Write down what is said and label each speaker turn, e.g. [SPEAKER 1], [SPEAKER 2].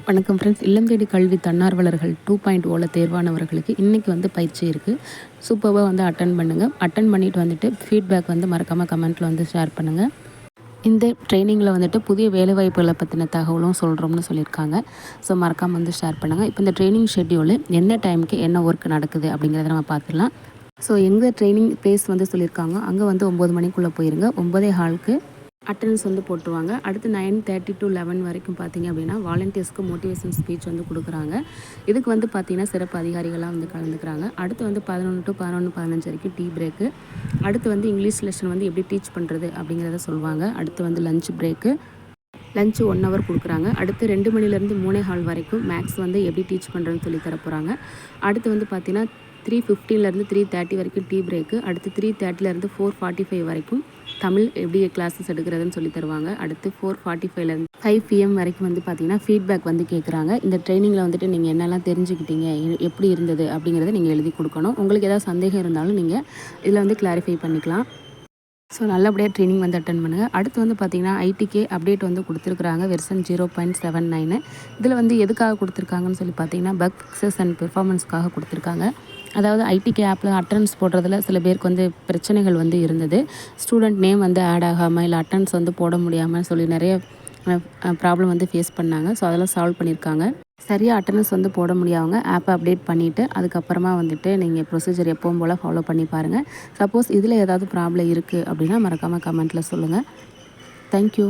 [SPEAKER 1] வணக்கம் ஃப்ரெண்ட்ஸ். இல்லம் தேடி கல்வி தன்னார்வலர்கள் 2.0 தேர்வானவர்களுக்கு இன்றைக்கி வந்து பயிற்சி இருக்குது. சூப்பராக வந்து அட்டன் பண்ணுங்கள். அட்டன் பண்ணிவிட்டு வந்துட்டு ஃபீட்பேக் வந்து மறக்காமல் கமெண்ட்டில் வந்து ஷேர் பண்ணுங்கள். இந்த ட்ரைனிங்கில் வந்துட்டு புதிய வேலைவாய்ப்புகளை பற்றின தகவலும் சொல்கிறோம்னு சொல்லியிருக்காங்க. ஸோ மறக்காமல் வந்து ஷேர் பண்ணுங்கள். இப்போ இந்த ட்ரைனிங் ஷெட்யூலு என்ன டைமுக்கு என்ன ஒர்க் நடக்குது அப்படிங்கிறத நம்ம பார்த்துடலாம். ஸோ எங்கே ட்ரைனிங் ப்ளேஸ் வந்து சொல்லியிருக்காங்க, அங்கே வந்து 9 மணிக்குள்ளே போயிருங்க. 9:15க்கு அட்டண்டன்ஸ் வந்து போட்டுருவாங்க. அடுத்து 9:30 to 11 வரைக்கும் பார்த்தீங்க அப்படின்னா வாலண்டியர்ஸ்க்கு மோட்டிவேஷன் ஸ்பீச் வந்து கொடுக்குறாங்க. இதுக்கு வந்து பார்த்தீங்கன்னா சிறப்பு அதிகாரிகளாக வந்து கலந்துக்கிறாங்க. அடுத்து வந்து 11 to 11:15 வரைக்கும் டீ பிரேக்கு. அடுத்து வந்து இங்கிலீஷ் லெசன் வந்து எப்படி டீச் பண்ணுறது அப்படிங்கிறத சொல்லுவாங்க. அடுத்து வந்து லஞ்ச் பிரேக்கு. லஞ்சு 1 ஹவர் கொடுக்குறாங்க. அடுத்து 2 மணிலேருந்து 3:15 வரைக்கும் மேக்ஸ் வந்து எப்படி டீச் பண்ணுறதுன்னு சொல்லி தர போகிறாங்க. அடுத்து வந்து பார்த்தீங்கன்னா 3:15லேருந்து 3:30 வரைக்கும் டீ பிரேக்கு. அடுத்து 3:30லேருந்து 4:45 வரைக்கும் தமிழ் எப்படி கிளாஸஸ் எடுக்கிறதுன்னு சொல்லி தருவாங்க. அடுத்து 4:45லேருந்து 5 PM வரைக்கும் வந்து பார்த்திங்கன்னா ஃபீட்பேக் வந்து கேட்குறாங்க. இந்த ட்ரைனிங்கில் வந்துட்டு நீங்கள் என்னெல்லாம் தெரிஞ்சுக்கிட்டீங்க, எப்படி இருந்தது அப்படிங்கிறத நீங்கள் எழுதி கொடுக்கணும். உங்களுக்கு ஏதாவது சந்தேகம் இருந்தாலும் நீங்கள் இதில் வந்து கிளாரிஃபை பண்ணிக்கலாம். ஸோ நல்லபடியாக ட்ரைனிங் வந்து அட்டன் பண்ணுங்கள். அடுத்து வந்து பார்த்திங்கன்னா ஐடிகே அப்டேட் வந்து கொடுத்துருக்குறாங்க வெர்ஷன் 0.79. இதில் வந்து எதுக்காக கொடுத்துருக்காங்கன்னு சொல்லி பார்த்தீங்கன்னா பக் ஃபிக்ஸஸ் அண்ட் பெர்ஃபார்மன்ஸ்க்காக கொடுத்துருக்காங்க. அதாவது ஐடிகே ஆப்பில் அட்டண்டன்ஸ் போடுறதுல சில பேருக்கு வந்து பிரச்சனைகள் வந்து இருந்தது. ஸ்டூடெண்ட் நேம் வந்து ஆட் ஆகாமல் இல்லை அட்டண்டன்ஸ் வந்து போட முடியாமல் சொல்லி நிறைய ப்ராப்ளம் வந்து ஃபேஸ் பண்ணாங்க. ஸோ அதெல்லாம் சால்வ் பண்ணியிருக்காங்க. சரியாக அட்டண்டன்ஸ் வந்து போட முடியாதவங்க ஆப்பை அப்டேட் பண்ணிவிட்டு அதுக்கப்புறமா வந்துட்டு நீங்கள் ப்ரொசீஜர் எப்பவும் போல் ஃபாலோ பண்ணி பாருங்கள். சப்போஸ் இதில் ஏதாவது ப்ராப்ளம் இருக்குது அப்படின்னா மறக்காமல் கமெண்ட்டில் சொல்லுங்கள். தேங்க்யூ.